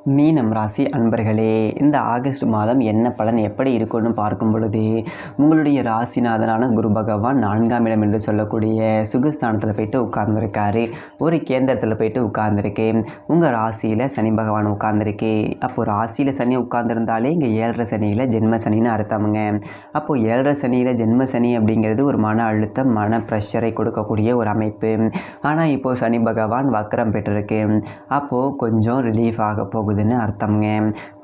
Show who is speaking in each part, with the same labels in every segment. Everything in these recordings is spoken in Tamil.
Speaker 1: மீனம் ராசி அன்பர்களே, இந்த ஆகஸ்ட் மாதம் என்ன பலன் எப்படி இருக்கும்னு பார்க்கும் பொழுது, உங்களுடைய ராசிநாதனான குரு பகவான் 4ஆம் இடம் என்று சொல்லக்கூடிய சுகஸ்தானத்தில் போயிட்டு உட்கார்ந்துருக்காரு. ஒரு கேந்திரத்தில் போயிட்டு உட்கார்ந்துருக்கு. உங்கள் ராசியில் சனி பகவான் உட்கார்ந்துருக்கு. அப்போது ராசியில் சனி உட்கார்ந்துருந்தாலே இங்கே 7.5 சனியில் ஜென்ம சனின்னு அர்த்தமுங்க. அப்போது 7.5 சனியில் ஜென்ம சனி அப்படிங்கிறது ஒரு மன அழுத்தம், மன ப்ரெஷரை கொடுக்கக்கூடிய ஒரு அமைப்பு. ஆனால் இப்போது சனி பகவான் வக்ரம் பெற்றிருக்கு. அப்போது கொஞ்சம் ரிலீஃப் ஆக போகுதுன்னு அர்த்தம்ங்க.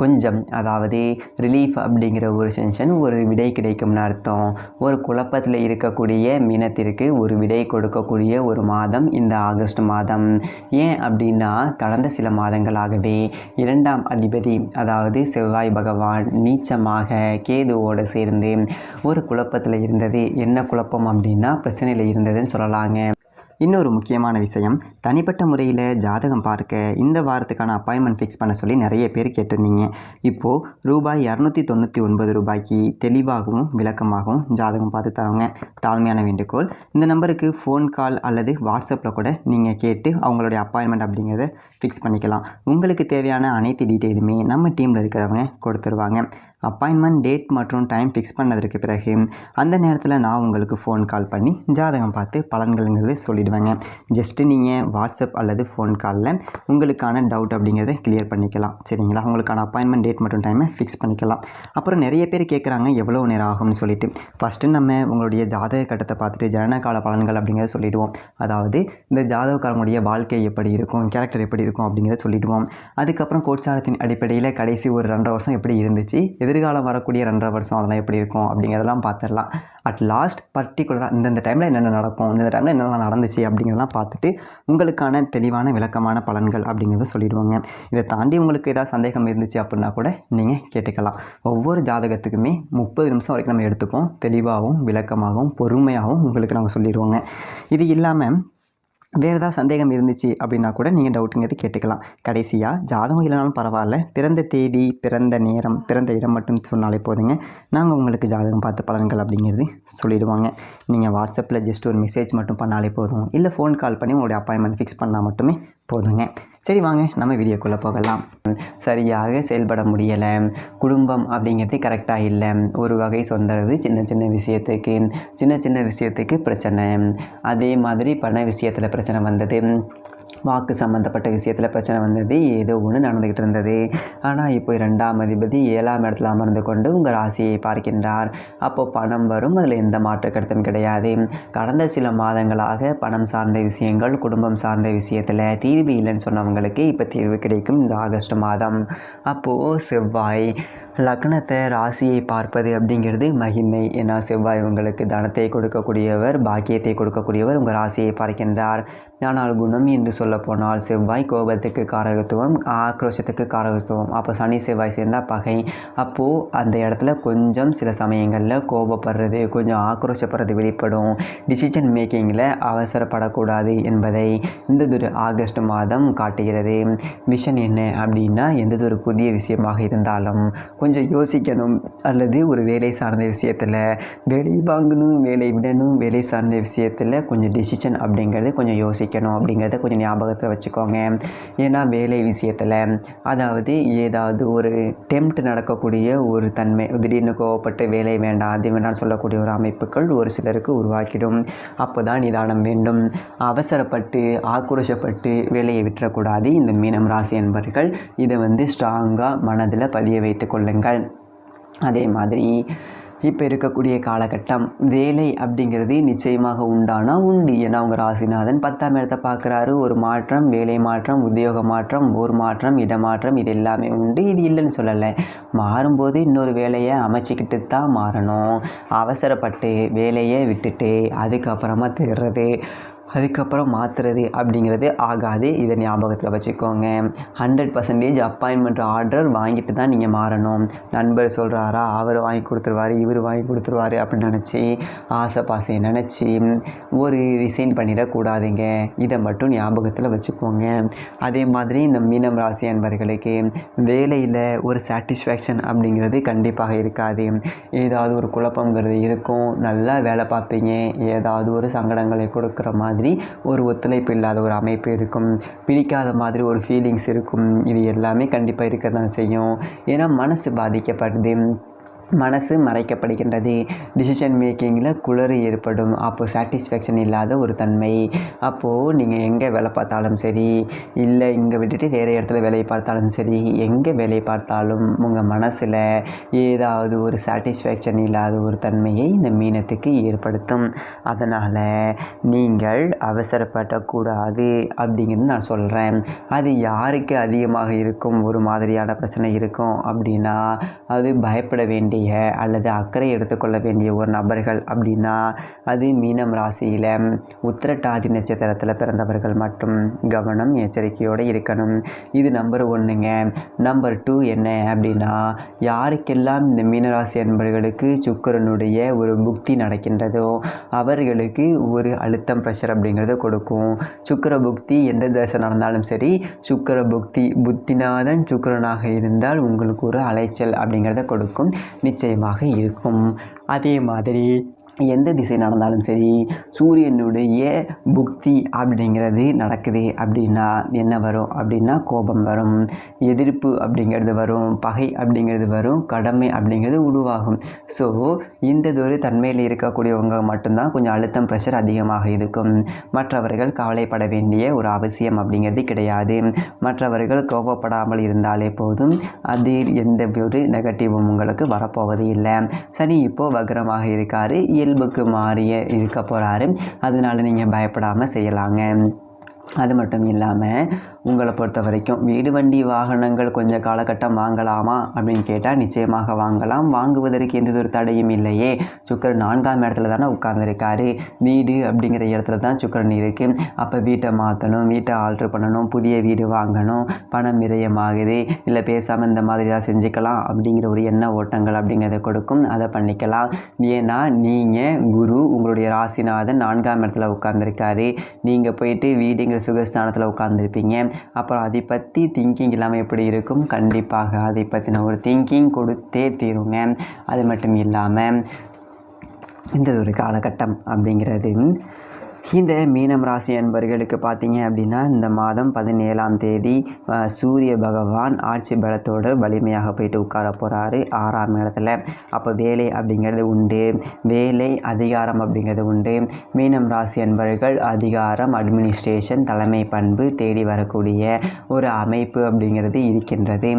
Speaker 1: கொஞ்சம், அதாவது ரிலீஃப் அப்படிங்கிற ஒரு சென்ஷன், ஒரு விடை கிடைக்கும்னு அர்த்தம். ஒரு குழப்பத்தில் இருக்கக்கூடிய மீனத்திற்கு ஒரு விடை கொடுக்கக்கூடிய ஒரு மாதம் இந்த ஆகஸ்ட் மாதம். ஏன் அப்படின்னா, கடந்த சில மாதங்களாகவே 2ஆம் அதிபதி, அதாவது செவ்வாய் பகவான் நீச்சமாக கேதுவோடு சேர்ந்து ஒரு குழப்பத்தில் இருந்தது. என்ன குழப்பம் அப்படின்னா, பிரச்சனையில் இருந்ததுன்னு சொல்லலாங்க. இன்னொரு முக்கியமான விஷயம், தனிப்பட்ட முறையில் ஜாதகம் பார்க்க இந்த வாரத்துக்கான அப்பாயின்மெண்ட் ஃபிக்ஸ் பண்ண சொல்லி நிறைய பேர் கேட்டிருந்தீங்க. இப்போது ரூபாய் 299 ரூபாய்க்கு தெளிவாகவும் விளக்கமாகவும் ஜாதகம் பார்த்து தரோங்க. தாழ்மையான வேண்டுகோள், இந்த நம்பருக்கு ஃபோன் கால் அல்லது வாட்ஸ்அப்பில் கூட நீங்கள் கேட்டு அவங்களுடைய அப்பாயின்மெண்ட் அப்படிங்கிறத ஃபிக்ஸ் பண்ணிக்கலாம். உங்களுக்கு தேவையான அனைத்து டீட்டெயிலுமே நம்ம டீமில் இருக்கிறவங்க கொடுத்துருவாங்க. அப்பாயின்மெண்ட் டேட் மற்றும் டைம் ஃபிக்ஸ் பண்ணதற்கு பிறகு அந்த நேரத்தில் நான் உங்களுக்கு ஃபோன் கால் பண்ணி ஜாதகம் பார்த்து பலன்கள்ங்கிறது சொல்லிடுவேங்க. ஜஸ்ட்டு நீங்கள் வாட்ஸ்அப் அல்லது ஃபோன் காலில் உங்களுக்கான டவுட் அப்படிங்கிறத கிளியர் பண்ணிக்கலாம். சரிங்களா? உங்களுக்கான அப்பாயின்மெண்ட் டேட் மற்றும் டைமை ஃபிக்ஸ் பண்ணிக்கலாம். அப்புறம் நிறைய பேர் கேட்குறாங்க எவ்வளோ நேரம் ஆகும்னு சொல்லிட்டு. ஃபஸ்ட்டு நம்ம உங்களுடைய ஜாதக கட்டத்தை பார்த்துட்டு ஜனனகால பலன்கள் அப்படிங்கிறத சொல்லிவிடுவோம். அதாவது இந்த ஜாதகக்காரங்களுடைய வாழ்க்கை எப்படி இருக்கும், கேரக்டர் எப்படி இருக்கும் அப்படிங்கிறத சொல்லிவிடுவோம். அதுக்கப்புறம் கோட்சாரத்தின் அடிப்படையில் கடைசி ஒரு 2.5 வருஷம் எப்படி இருந்துச்சு, எதிர்காலம் வரக்கூடிய 2.5 வருஷம் அதெல்லாம் எப்படி இருக்கும் அப்படிங்கிறதெல்லாம் பார்த்துடலாம். அட் லாஸ்ட் பர்டிகுலராக இந்தந்த டைமில் என்னென்ன நடக்கும், இந்த டைமில் என்னென்ன நடந்துச்சு அப்படிங்கிறதெல்லாம் பார்த்துட்டு உங்களுக்கான தெளிவான விளக்கமான பலன்கள் அப்படிங்கிறத சொல்லிடுவாங்க. இதை தாண்டி உங்களுக்கு ஏதாவது சந்தேகம் இருந்துச்சு அப்படின்னா கூட நீங்கள் கேட்டுக்கலாம். ஒவ்வொரு ஜாதகத்துக்குமே 30 நிமிஷம் வரைக்கும் நம்ம எடுத்துப்போம். தெளிவாகவும் விளக்கமாகவும் பொறுமையாகவும் உங்களுக்கு நாங்கள் சொல்லிடுவோங்க. இது இல்லாமல் வேறு ஏதாவது சந்தேகம் இருந்துச்சு அப்படின்னா கூட நீங்கள் டவுட்டுங்கிறது கேட்டுக்கலாம். கடைசியாக ஜாதகம் இல்லைனாலும் பரவாயில்ல, பிறந்த தேதி, பிறந்த நேரம், பிறந்த இடம் மட்டும் சொன்னாலே போதுங்க. நாங்கள் உங்களுக்கு ஜாதகம் பார்த்து பலன்கள் அப்படிங்கிறது சொல்லிவிடுவாங்க. நீங்கள் வாட்ஸ்அப்பில் ஜஸ்ட் ஒரு மெசேஜ் மட்டும் பண்ணாலே போதும், இல்லை ஃபோன் கால் பண்ணி உங்களுடைய அப்பாயின்மெண்ட் ஃபிக்ஸ் பண்ணால் மட்டுமே போதுங்க. சரி, வாங்க நம்ம வீடியோக்குள்ளே போகலாம். சரியாக செயல்பட முடியலை, குடும்பம் அப்படிங்கிறது கரெக்டாக இல்லை, ஒரு வகை தொந்தரவு, சின்ன சின்ன விஷயத்துக்கு பிரச்சனை, அதே மாதிரி பண விஷயத்தில் பிரச்சனை வந்தது, வாக்கு சம்மந்தப்பட்ட விஷயத்தில் பிரச்சனை வந்தது, ஏதோ ஒன்று நடந்துக்கிட்டு இருந்தது. ஆனால் இப்போ 2ஆம் அதிபதி 7ஆம் இடத்துல அமர்ந்து கொண்டு உங்கள் ராசியை பார்க்கின்றார். அப்போது பணம் வரும், அதில் எந்த மாற்று கருத்தும் கிடையாது. கடந்த சில மாதங்களாக பணம் சார்ந்த விஷயங்கள், குடும்பம் சார்ந்த விஷயத்தில் தீர்வு இல்லைன்னு சொன்னவங்களுக்கு இப்போ தீர்வு கிடைக்கும் இந்த ஆகஸ்ட் மாதம். அப்போது செவ்வாய் லக்னத்தை, ராசியை பார்ப்பது அப்படிங்கிறது மகிமை. ஏன்னா செவ்வாய் உங்களுக்கு தனத்தை கொடுக்கக்கூடியவர், பாக்கியத்தை கொடுக்கக்கூடியவர், உங்கள் ராசியை பார்க்கின்றார். ஆனால் குணம் என்று சொல்லப்போனால் செவ்வாய் கோபத்துக்கு காரகத்துவம், ஆக்ரோஷத்துக்கு காரகத்துவம். அப்போ சனி செவ்வாய் சேர்ந்தால் பகை. அப்போது அந்த இடத்துல கொஞ்சம் சில சமயங்களில் கோபப்படுறது, கொஞ்சம் ஆக்ரோஷப்படுறது வெளிப்படும். டிசிஷன் மேக்கிங்கில் அவசரப்படக்கூடாது என்பதை இந்த ஆகஸ்ட் மாதம் காட்டுகிறது. விஷன் என்ன அப்படின்னா, எந்ததொரு புதிய விஷயமாக இருந்தாலும் கொஞ்சம் யோசிக்கணும். அல்லது ஒரு வேலை சார்ந்த விஷயத்தில், வேலை வாங்கணும், வேலை விடணும், வேலை சார்ந்த விஷயத்தில் கொஞ்சம் டிசிஷன் அப்படிங்கிறது கொஞ்சம் யோசிக்கணும் அப்படிங்கிறத கொஞ்சம் ஞாபகத்தில் வச்சுக்கோங்க. ஏன்னா வேலை விஷயத்தில், அதாவது ஏதாவது ஒரு டெம்ப்ட் நடக்கக்கூடிய ஒரு தன்மை, திடீர்னு கோவப்பட்டு வேலை வேண்டாம் அது வேண்டாம்னு சொல்லக்கூடிய ஒரு அமைப்புகள் ஒரு சிலருக்கு உருவாக்கிடும். அப்போ தான் நிதானம் வேண்டும். அவசரப்பட்டு ஆக்ரோஷப்பட்டு வேலையை விட்டுறக்கூடாது. இந்த மீனம் ராசி என்பவர்கள் இதை ஸ்ட்ராங்காக மனதில் பதிய வைத்து கொள்ளுங்கள். அதே மாதிரி இப்போ இருக்கக்கூடிய காலகட்டம், வேலை அப்படிங்கிறது நிச்சயமாக உண்டானா உண்டு. ஏன்னா உங்கள் ராசிநாதன் 10ஆம் இடத்தை பார்க்குறாரு. ஒரு மாற்றம், வேலை மாற்றம், உத்தியோக மாற்றம், ஊர் மாற்றம், இடமாற்றம், இது எல்லாமே உண்டு. இது இல்லைன்னு சொல்லலை. மாறும்போது இன்னொரு வேலையை அமைச்சிக்கிட்டு தான் மாறணும். அவசரப்பட்டு வேலையை விட்டுட்டு அதுக்கப்புறமா தேடுறது, அதுக்கப்புறம் மாற்றுறது அப்படிங்கிறது ஆகாது. இதை ஞாபகத்தில் வச்சுக்கோங்க. 100% அப்பாயின்மெண்ட் ஆர்டர் வாங்கிட்டு தான் நீங்கள் மாறணும். நண்பர் சொல்கிறாரா, அவர் வாங்கி கொடுத்துருவார், இவர் வாங்கி கொடுத்துருவார் அப்படின்னு நினச்சி, ஆசை பாசையை நினச்சி ஒரு ரிசைன் பண்ணிடக்கூடாதுங்க. இதை மட்டும் ஞாபகத்தில் வச்சுக்கோங்க. அதே மாதிரி இந்த மீனம் ராசி அன்பர்களுக்கு வேலையில் ஒரு சாட்டிஸ்ஃபேக்ஷன் அப்படிங்கிறது கண்டிப்பாக இருக்காது. ஏதாவது ஒரு குழப்பங்கிறது இருக்கும். நல்லா வேலை பார்ப்பீங்க, ஏதாவது ஒரு சங்கடங்களை கொடுக்குற மாதிரி மாதிரி ஒரு ஒத்துழைப்பு இல்லாத ஒரு அமைப்பு இருக்கும், பிடிக்காத மாதிரி ஒரு ஃபீலிங்ஸ் இருக்கும். இது எல்லாமே கண்டிப்பாக இருக்க தான் செய்யும். ஏன்னா மனசு பாதிக்கப்படுது, மனசு மறைக்கப்படுகின்றது, டிசிஷன் மேக்கிங்கில் குளறு ஏற்படும், அப்போது சாட்டிஸ்ஃபேக்ஷன் இல்லாத ஒரு தன்மை. அப்போது நீங்கள் எங்கே வேலை பார்த்தாலும் சரி, இல்லை இங்கே விட்டுட்டு வேறு இடத்துல வேலையை பார்த்தாலும் சரி, எங்கே வேலை பார்த்தாலும் உங்கள் மனசில் ஏதாவது ஒரு சாட்டிஸ்ஃபேக்ஷன் இல்லாத ஒரு தன்மையை இந்த மீனத்துக்கு ஏற்படுத்தும். அதனால் நீங்கள் அவசரப்படக்கூடாது அப்படிங்கிறது நான் சொல்கிறேன். அது யாருக்கு அதிகமாக இருக்கும் ஒரு மாதிரியான பிரச்சனை இருக்கும் அப்படின்னா, அது பயப்பட வேண்டிய அல்லது அக்கறை எடுத்துக்கொள்ள வேண்டிய ஒரு நபர்கள் அப்படின்னா அது மீனம் ராசியில் உத்திரட்டாதி நட்சத்திரத்தில் பிறந்தவர்கள் மட்டும் கவனம் எச்சரிக்கையோடு இருக்கணும். இது நம்பர் 1ங்க. நம்பர் 2 என்ன அப்படின்னா, யாருக்கெல்லாம் இந்த மீனராசி அன்பர்களுக்கு சுக்கிரனுடைய ஒரு புக்தி நடக்கின்றதோ அவர்களுக்கு ஒரு அழுத்தம் ப்ரெஷர் அப்படிங்கிறத கொடுக்கும். சுக்கிர புக்தி எந்த தசை நடந்தாலும் சரி, சுக்கிர புத்திநாதன் சுக்கிரனாக இருந்தால் உங்களுக்கு ஒரு அலைச்சல் அப்படிங்கிறத கொடுக்கும், நிச்சயமாக இருக்கும். அதே மாதிரி எந்த திசை நடந்தாலும் சரி, சூரியனுடைய புக்தி அப்படிங்கிறது நடக்குது அப்படின்னா என்ன வரும் அப்படின்னா கோபம் வரும், எதிர்ப்பு அப்படிங்கிறது வரும், பகை அப்படிங்கிறது வரும், கடமை அப்படிங்கிறது உருவாகும். ஸோ இந்த ஒரு தன்மையில் இருக்கக்கூடியவங்க மட்டும்தான் கொஞ்சம் அழுத்தம் ப்ரெஷர் அதிகமாக இருக்கும். மற்றவர்கள் கவலைப்பட வேண்டிய ஒரு அவசியம் அப்படிங்கிறது கிடையாது. மற்றவர்கள் கோபப்படாமல் இருந்தாலே போதும், அதில் எந்த ஒரு நெகட்டிவும் உங்களுக்கு வரப்போவது இல்லை. சனி இப்போது வக்ரமாக இருக்கார், இயல்புக்கு மாறிய இருக்க போகிறாரு. அதனால் நீங்கள் பயப்படாமல் செய்யலாங்க. அது மட்டும் இல்லாமல் உங்களை பொறுத்த வரைக்கும் வீடு வண்டி வாகனங்கள் கொஞ்சம் காலகட்டம் வாங்கலாமா அப்படின்னு கேட்டால் நிச்சயமாக வாங்கலாம். வாங்குவதற்கு எந்த ஒரு தடையும் இல்லையே. சுக்கிரன் 4ஆம் இடத்துல தானே உட்கார்ந்துருக்காரு. வீடு அப்படிங்கிற இடத்துல தான் சுக்கிரன் இருக்குது. அப்போ வீட்டை மாற்றணும், வீட்டை ஆல்ட்ரு பண்ணணும், புதிய வீடு வாங்கணும், பணம் விரயமாகுது, இல்லை பேசாமல் இந்த மாதிரி தான் செஞ்சுக்கலாம் அப்படிங்கிற ஒரு எண்ண ஓட்டங்கள் அப்படிங்கிறத கொடுக்கும். அதை பண்ணிக்கலாம். ஏன்னா நீங்கள் குரு உங்களுடைய ராசிநாதன் 4ஆம் இடத்துல உட்கார்ந்துருக்காரு. நீங்கள் போயிட்டு வீடுங்கிற சுகஸ்தானத்தில் உட்கார்ந்துருப்பீங்க. அப்புறம் அதை பற்றி திங்கிங் இல்லாமல் எப்படி இருக்கும்? கண்டிப்பாக அதை பற்றின ஒரு திங்கிங் கொடுத்தே தீருங்க. அது மட்டும் இல்லாமல் இந்த ஒரு காலகட்டம் அப்படிங்கிறது இந்த மீனம் ராசி அன்பர்களுக்கு பார்த்தீங்க அப்படின்னா இந்த மாதம் 17ஆம் தேதி சூரிய பகவான் ஆட்சி பலத்தோடு வலிமையாக போயிட்டு உட்கார போகிறாரு 6ஆம் இடத்துல. அப்போ வேலை அப்படிங்கிறது உண்டு, வேலை அதிகாரம் அப்படிங்கிறது உண்டு. மீனம் ராசி அன்பர்கள் அதிகாரம், அட்மினிஸ்ட்ரேஷன், தலைமை பண்பு தேடி வரக்கூடிய ஒரு அமைப்பு அப்படிங்கிறது இருக்கின்றது.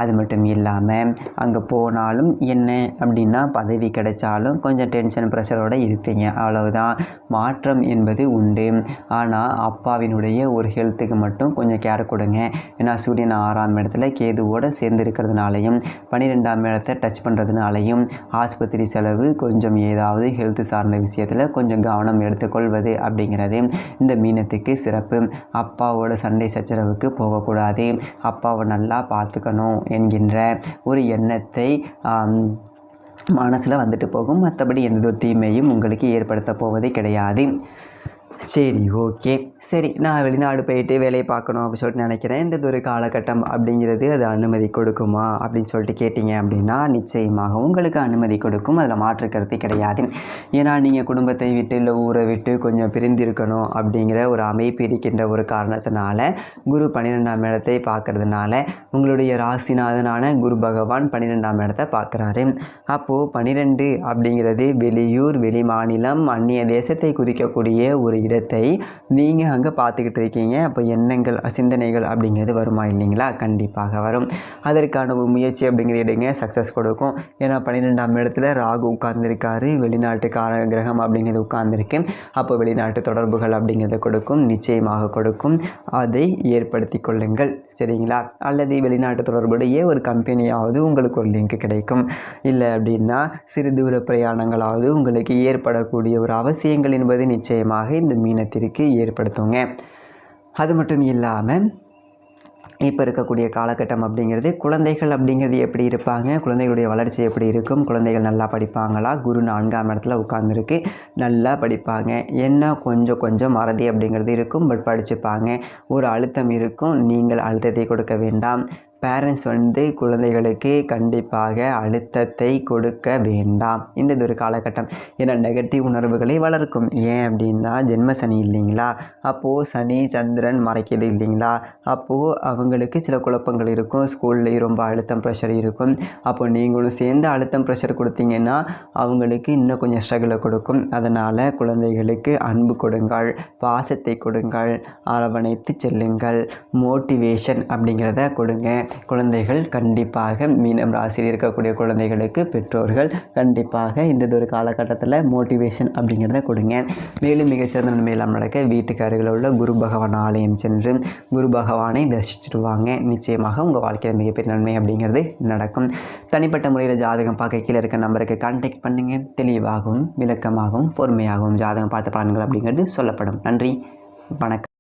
Speaker 1: அது மட்டும் இல்லாமல் அங்கே போனாலும் என்ன அப்படின்னா பதவி கிடைச்சாலும் கொஞ்சம் டென்ஷன் ப்ரெஷரோடு இருப்பீங்க, அவ்வளவுதான். மாற்றம் என்பது உண்டு. ஆனால் அப்பாவினுடைய ஒரு ஹெல்த்துக்கு மட்டும் கொஞ்சம் கேர் கொடுங்க. ஏன்னா சூரியன் 6ஆம் இடத்துல கேதுவோடு சேர்ந்து இருக்கிறதுனாலையும் 12ஆம் இடத்தை டச் பண்ணுறதுனாலையும் ஆஸ்பத்திரி செலவு, கொஞ்சம் ஏதாவது ஹெல்த் சார்ந்த விஷயத்தில் கொஞ்சம் கவனம் எடுத்துக்கொள்வது அப்படிங்கிறது இந்த மீனத்துக்கு சிறப்பு. அப்பாவோட சண்டை சச்சரவுக்கு போகக்கூடாது, அப்பாவை நல்லா பார்த்துக்கணும் என்கின்ற ஒரு எண்ணத்தை மனசில் வந்துட்டு போகும். மற்றபடி எந்த ஒரு தீமையும் உங்களுக்கு ஏற்படுத்த போவதே கிடையாது. சரி, ஓகே, சரி, நான் வெளிநாடு போயிட்டு வேலையை பார்க்கணும் அப்படின்னு சொல்லிட்டு நினைக்கிறேன். இந்த ஒரு காலகட்டம் அப்படிங்கிறது அது அனுமதி கொடுக்குமா அப்படின்னு சொல்லிட்டு கேட்டிங்க அப்படின்னா நிச்சயமாக உங்களுக்கு அனுமதி கொடுக்கும். அதில் மாற்று கருத்து கிடையாது. ஏன்னா நீங்கள் குடும்பத்தை விட்டு இல்லை ஊரை விட்டு கொஞ்சம் பிரிந்திருக்கணும் அப்படிங்கிற ஒரு அமைப்பு இருக்கின்ற ஒரு காரணத்தினால குரு 12ஆம் இடத்தை பார்க்கறதுனால உங்களுடைய ராசிநாதனான குரு பகவான் 12ஆம் இடத்தை பார்க்குறாரு. அப்போது 12 அப்படிங்கிறது வெளியூர், வெளி மாநிலம், அந்நிய தேசத்தை குறிக்கக்கூடிய ஒரு இடத்தை நீங்கள் அங்கே பார்த்துக்கிட்டு இருக்கீங்க. அப்போ எண்ணங்கள், சிந்தனைகள் அப்படிங்கிறது வருமா இல்லைங்களா? கண்டிப்பாக வரும். அதற்கான ஒரு முயற்சி அப்படிங்கிறது எடுங்க, சக்ஸஸ் கொடுக்கும். ஏன்னா 12ஆம் இடத்துல ராகு உட்கார்ந்துருக்காரு, வெளிநாட்டுக்கார கிரகம் அப்படிங்கிறது உட்கார்ந்துருக்கு. அப்போ வெளிநாட்டு தொடர்புகள் அப்படிங்கிறத கொடுக்கும், நிச்சயமாக கொடுக்கும். அதை ஏற்படுத்தி கொள்ளுங்கள், சரிங்களா? அல்லது வெளிநாட்டு தொடர்புடைய ஒரு கம்பெனியாவது உங்களுக்கு ஒரு லிங்க் கிடைக்கும். இல்லை அப்படின்னா சிறு தூர பிரயாணங்களாவது உங்களுக்கு ஏற்படக்கூடிய ஒரு அவசியங்கள் என்பது நிச்சயமாக இந்த மீனத்திற்கு ஏற்படுத்துங்க. அது மட்டும் இல்லாமல் இப்போ இருக்கக்கூடிய காலகட்டம் அப்படிங்கிறது குழந்தைகள் அப்படிங்கிறது எப்படி இருப்பாங்க, குழந்தைகளுடைய வளர்ச்சி எப்படி இருக்கும், குழந்தைகள் நல்லா படிப்பாங்களா? குரு 4ஆம் இடத்துல உட்கார்ந்துருக்கு, நல்லா படிப்பாங்க. என்ன கொஞ்சம் மறதி அப்படிங்கிறது இருக்கும், பட் படிச்சுப்பாங்க. ஒரு அழுத்தம் இருக்கும், நீங்கள் அழுத்தத்தை கொடுக்க வேண்டாம். பேரண்ட்ஸ் குழந்தைகளுக்கு கண்டிப்பாக அழுத்தத்தை கொடுக்க வேண்டாம். இந்த ஒரு காலகட்டம் ஏன்னா நெகட்டிவ் உணர்வுகளை வளர்க்கும். ஏன் அப்படின்னா ஜென்ம சனி இல்லைங்களா, அப்போது சனி சந்திரன் மறைக்கிறது இல்லைங்களா, அப்போது அவங்களுக்கு சில குழப்பங்கள் இருக்கும். ஸ்கூல்லேயும் ரொம்ப அழுத்தம் ப்ரெஷர் இருக்கும். அப்போ நீங்களும் சேர்ந்து அழுத்தம் ப்ரெஷர் கொடுத்தீங்கன்னா அவங்களுக்கு இன்னும் கொஞ்சம் ஸ்ட்ரகிளை கொடுக்கும். அதனால் குழந்தைகளுக்கு அன்பு கொடுங்கள், பாசத்தை கொடுங்கள், அரவணைத்து செல்லுங்கள், மோட்டிவேஷன் அப்படிங்கிறத கொடுங்க. குழந்தைகள் கண்டிப்பாக மீனம் ராசியில் இருக்கக்கூடிய குழந்தைகளுக்கு பெற்றோர்கள் கண்டிப்பாக இந்த ஒரு காலகட்டத்தில் மோட்டிவேஷன் அப்படிங்கிறத கொடுங்க. மேலும் மிகச்சிறந்த நன்மையெல்லாம் நடக்க வீட்டுக்கு அருகில் உள்ள குரு பகவான் ஆலயம் சென்று குரு பகவானை தரிசிச்சுடுவாங்க. நிச்சயமாக உங்கள் வாழ்க்கையில் மிகப்பெரிய நன்மை அப்படிங்கிறது நடக்கும். தனிப்பட்ட முறையில் ஜாதகம் பார்க்க கீழே இருக்க நம்பருக்கு கான்டாக்ட் பண்ணுங்கள். தெளிவாகவும் விளக்கமாகவும் பொறுமையாகவும் ஜாதகம் பார்த்த பலன்கள் அப்படிங்கிறது சொல்லப்படும். நன்றி, வணக்கம்.